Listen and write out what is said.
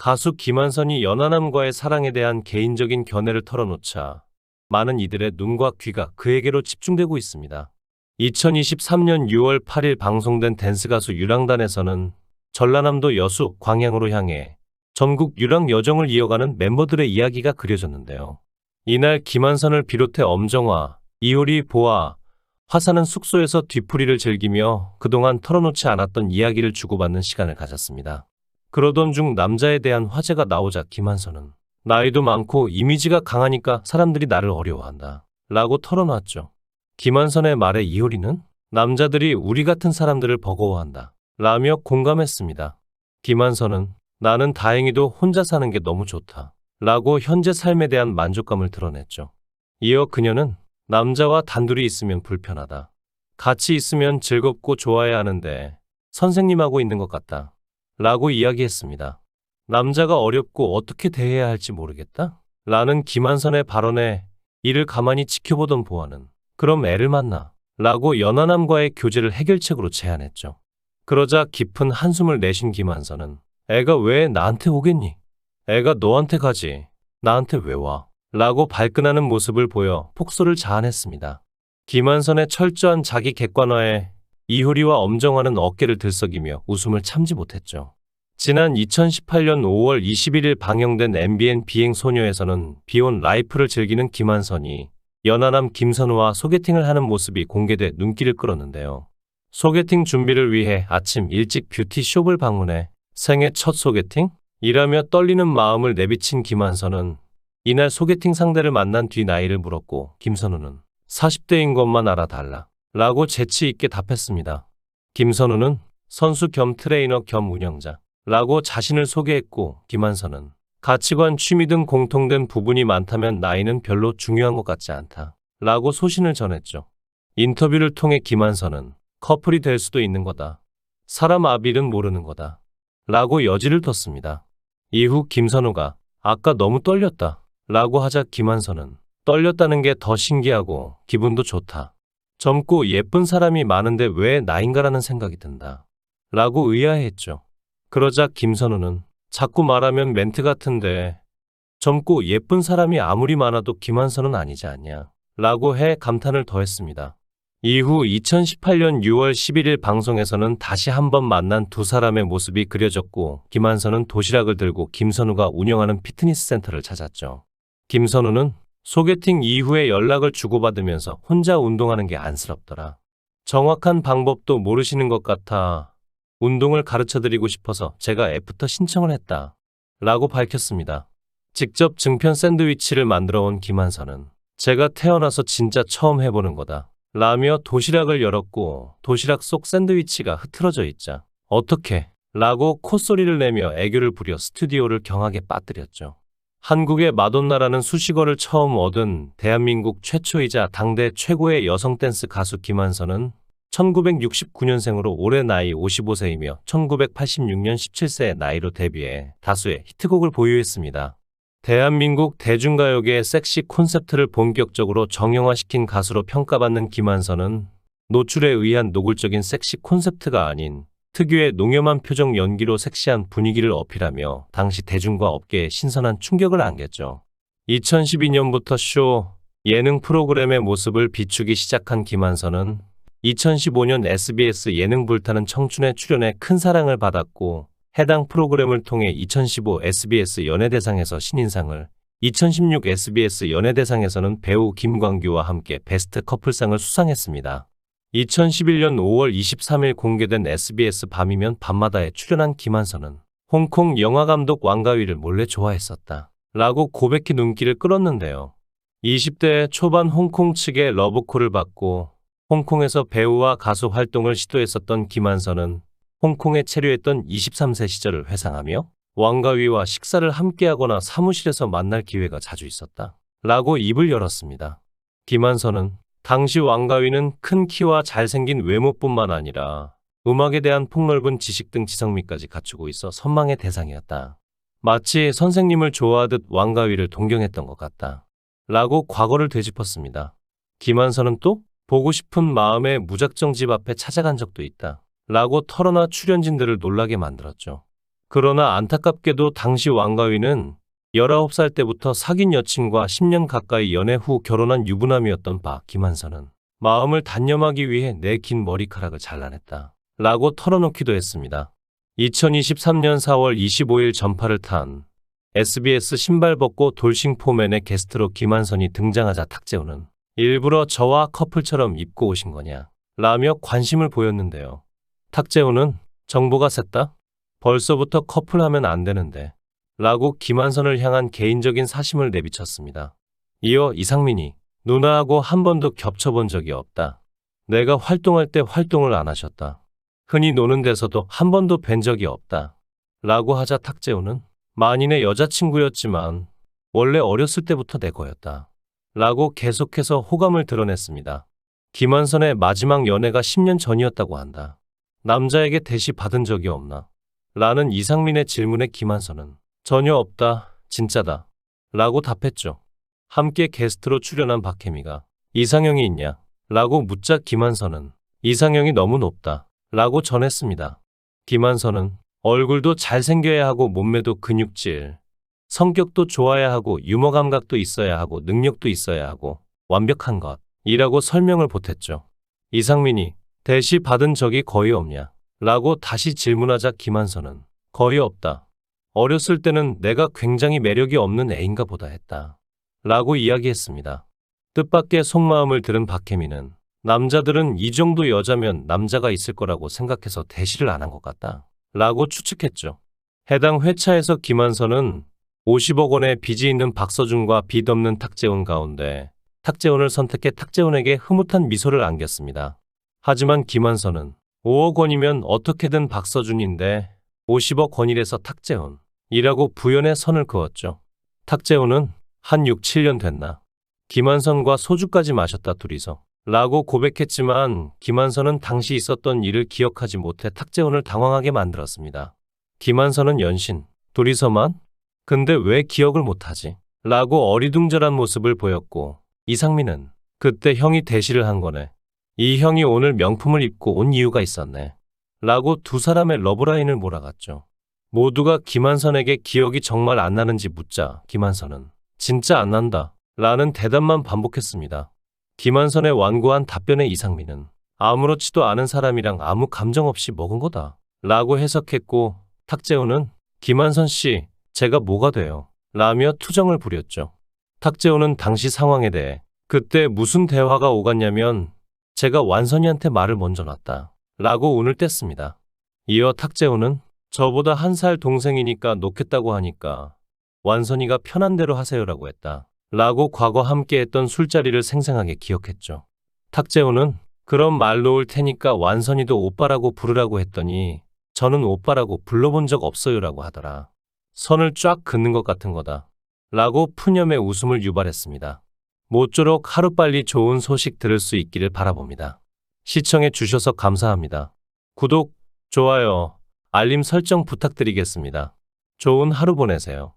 가수 김한선이 연하남과의 사랑에 대한 개인적인 견해를 털어놓자 많은 이들의 눈과 귀가 그에게로 집중되고 있습니다. 2023년 6월 8일 방송된 댄스가수 유랑단에서는 전라남도 여수 광양으로 향해 전국 유랑 여정을 이어가는 멤버들의 이야기가 그려졌는데요. 이날 김한선을 비롯해 엄정화, 이효리, 보아, 화사는 숙소에서 뒤풀이를 즐기며 그동안 털어놓지 않았던 이야기를 주고받는 시간을 가졌습니다. 그러던 중 남자에 대한 화제가 나오자 김한선은 나이도 많고 이미지가 강하니까 사람들이 나를 어려워한다 라고 털어놨죠. 김한선의 말에 이효리는 남자들이 우리 같은 사람들을 버거워한다 라며 공감했습니다. 김한선은 나는 다행히도 혼자 사는 게 너무 좋다 라고 현재 삶에 대한 만족감을 드러냈죠. 이어 그녀는 남자와 단둘이 있으면 불편하다. 같이 있으면 즐겁고 좋아야 하는데 선생님하고 있는 것 같다 라고 이야기했습니다. 남자가 어렵고 어떻게 대해야 할지 모르겠다? 라는 김한선의 발언에 이를 가만히 지켜보던 보아는 그럼 애를 만나 라고 연하남과의 교제를 해결책으로 제안했죠. 그러자 깊은 한숨을 내쉰 김한선은 애가 왜 나한테 오겠니? 애가 너한테 가지. 나한테 왜 와? 라고 발끈하는 모습을 보여 폭소를 자아냈습니다. 김한선의 철저한 자기 객관화에 이효리와 엄정화는 어깨를 들썩이며 웃음을 참지 못했죠. 지난 2018년 5월 21일 방영된 MBN 비행소녀에서는 비혼 라이프를 즐기는 김한선이 연하남 김선우와 소개팅을 하는 모습이 공개돼 눈길을 끌었는데요. 소개팅 준비를 위해 아침 일찍 뷰티숍을 방문해 생애 첫 소개팅? 이라며 떨리는 마음을 내비친 김한선은 이날 소개팅 상대를 만난 뒤 나이를 물었고 김선우는 40대인 것만 알아달라 라고 재치 있게 답했습니다. 김선우는 선수 겸 트레이너 겸 운영자 라고 자신을 소개했고 김한선은 가치관, 취미 등 공통된 부분이 많다면 나이는 별로 중요한 것 같지 않다 라고 소신을 전했죠. 인터뷰를 통해 김한선은 커플이 될 수도 있는 거다. 사람 앞일은 모르는 거다 라고 여지를 뒀습니다. 이후 김선우가 아까 너무 떨렸다 라고 하자 김한선은 떨렸다는 게 더 신기하고 기분도 좋다. 젊고 예쁜 사람이 많은데 왜 나인가라는 생각이 든다 라고 의아해했죠. 그러자 김선우는 자꾸 말하면 멘트 같은데 젊고 예쁜 사람이 아무리 많아도 김한선은 아니지 않냐 라고 해 감탄을 더했습니다. 이후 2018년 6월 11일 방송에서는 다시 한번 만난 두 사람의 모습이 그려졌고 김한선은 도시락을 들고 김선우가 운영하는 피트니스 센터를 찾았죠. 김선우는 소개팅 이후에 연락을 주고받으면서 혼자 운동하는 게 안쓰럽더라. 정확한 방법도 모르시는 것 같아 운동을 가르쳐드리고 싶어서 제가 애프터 신청을 했다 라고 밝혔습니다. 직접 증편 샌드위치를 만들어 온 김한선은 제가 태어나서 진짜 처음 해보는 거다 라며 도시락을 열었고 도시락 속 샌드위치가 흐트러져 있자 어떻게? 라고 콧소리를 내며 애교를 부려 스튜디오를 경악에 빠뜨렸죠. 한국의 마돈나라는 수식어를 처음 얻은 대한민국 최초이자 당대 최고의 여성 댄스 가수 김한선은 1969년생으로 올해 나이 55세이며 1986년 17세의 나이로 데뷔해 다수의 히트곡을 보유했습니다. 대한민국 대중가요계의 섹시 콘셉트를 본격적으로 정형화시킨 가수로 평가받는 김한선은 노출에 의한 노골적인 섹시 콘셉트가 아닌 특유의 농염한 표정 연기로 섹시한 분위기를 어필하며 당시 대중과 업계에 신선한 충격을 안겼죠. 2012년부터 쇼, 예능 프로그램의 모습을 비추기 시작한 김한선은 2015년 SBS 예능 불타는 청춘에 출연해 큰 사랑을 받았고 해당 프로그램을 통해 2015 SBS 연예대상에서 신인상을, 2016 SBS 연예대상에서는 배우 김광규와 함께 베스트 커플상을 수상했습니다. 2011년 5월 23일 공개된 SBS 밤이면 밤마다에 출연한 김한선은 홍콩 영화감독 왕가위를 몰래 좋아했었다 라고 고백해 눈길을 끌었는데요. 20대 초반 홍콩 측의 러브콜을 받고 홍콩에서 배우와 가수 활동을 시도했었던 김한선은 홍콩에 체류했던 23세 시절을 회상하며 왕가위와 식사를 함께하거나 사무실에서 만날 기회가 자주 있었다 라고 입을 열었습니다. 김한선은 당시 왕가위는 큰 키와 잘생긴 외모뿐만 아니라 음악에 대한 폭넓은 지식 등 지성미까지 갖추고 있어 선망의 대상이었다. 마치 선생님을 좋아하듯 왕가위를 동경했던 것 같다 라고 과거를 되짚었습니다. 김한선은 또 보고 싶은 마음에 무작정 집 앞에 찾아간 적도 있다 라고 털어놔 출연진들을 놀라게 만들었죠. 그러나 안타깝게도 당시 왕가위는 19살 때부터 사귄 여친과 10년 가까이 연애 후 결혼한 유부남이었던 바 김한선은 마음을 단념하기 위해 내 긴 머리카락을 잘라냈다 라고 털어놓기도 했습니다. 2023년 4월 25일 전파를 탄 SBS 신발 벗고 돌싱 포맨의 게스트로 김한선이 등장하자 탁재훈은 일부러 저와 커플처럼 입고 오신 거냐 라며 관심을 보였는데요. 탁재훈은 정보가 샜다? 벌써부터 커플하면 안 되는데 라고 김한선을 향한 개인적인 사심을 내비쳤습니다. 이어 이상민이 누나하고 한 번도 겹쳐본 적이 없다. 내가 활동할 때 활동을 안 하셨다. 흔히 노는 데서도 한 번도 뵌 적이 없다. 라고 하자 탁재훈은 만인의 여자친구였지만 원래 어렸을 때부터 내 거였다. 라고 계속해서 호감을 드러냈습니다. 김한선의 마지막 연애가 10년 전이었다고 한다. 남자에게 대시 받은 적이 없나? 라는 이상민의 질문에 김한선은 전혀 없다. 진짜다. 라고 답했죠. 함께 게스트로 출연한 박혜미가 이상형이 있냐? 라고 묻자 김한선은 이상형이 너무 높다. 라고 전했습니다. 김한선은 얼굴도 잘생겨야 하고 몸매도 근육질, 성격도 좋아야 하고 유머 감각도 있어야 하고 능력도 있어야 하고 완벽한 것이라고 설명을 보탰죠. 이상민이 대시 받은 적이 거의 없냐? 라고 다시 질문하자 김한선은 거의 없다. 어렸을 때는 내가 굉장히 매력이 없는 애인가 보다 했다. 라고 이야기했습니다. 뜻밖의 속마음을 들은 박혜미는 남자들은 이 정도 여자면 남자가 있을 거라고 생각해서 대시를 안 한 것 같다. 라고 추측했죠. 해당 회차에서 김한선은 50억 원의 빚이 있는 박서준과 빚 없는 탁재훈 가운데 탁재훈을 선택해 탁재훈에게 흐뭇한 미소를 안겼습니다. 하지만 김한선은 5억 원이면 어떻게든 박서준인데 50억 원이래서 탁재훈이라고 부연의 선을 그었죠. 탁재훈은 한 6, 7년 됐나? 김한선과 소주까지 마셨다 둘이서 라고 고백했지만 김한선은 당시 있었던 일을 기억하지 못해 탁재훈을 당황하게 만들었습니다. 김한선은 연신 둘이서만? 근데 왜 기억을 못하지? 라고 어리둥절한 모습을 보였고 이상민은 그때 형이 대시를 한 거네. 이 형이 오늘 명품을 입고 온 이유가 있었네. 라고 두 사람의 러브라인을 몰아갔죠. 모두가 김한선에게 기억이 정말 안 나는지 묻자 김한선은 진짜 안 난다. 라는 대답만 반복했습니다. 김한선의 완고한 답변에 이상민은 아무렇지도 않은 사람이랑 아무 감정 없이 먹은 거다. 라고 해석했고 탁재훈은 김한선 씨, 제가 뭐가 돼요? 라며 투정을 부렸죠. 탁재훈은 당시 상황에 대해 그때 무슨 대화가 오갔냐면 제가 완선이한테 말을 먼저 놨다. 라고 운을 뗐습니다. 이어 탁재훈은 저보다 1살 동생이니까 놓겠다고 하니까 완선이가 편한 대로 하세요라고 했다. 라고 과거 함께했던 술자리를 생생하게 기억했죠. 탁재훈은 그럼 말 놓을 테니까 완선이도 오빠라고 부르라고 했더니 저는 오빠라고 불러본 적 없어요라고 하더라. 선을 쫙 긋는 것 같은 거다. 라고 푸념의 웃음을 유발했습니다. 모쪼록 하루빨리 좋은 소식 들을 수 있기를 바라봅니다. 시청해 주셔서 감사합니다. 구독, 좋아요, 알림 설정 부탁드리겠습니다. 좋은 하루 보내세요.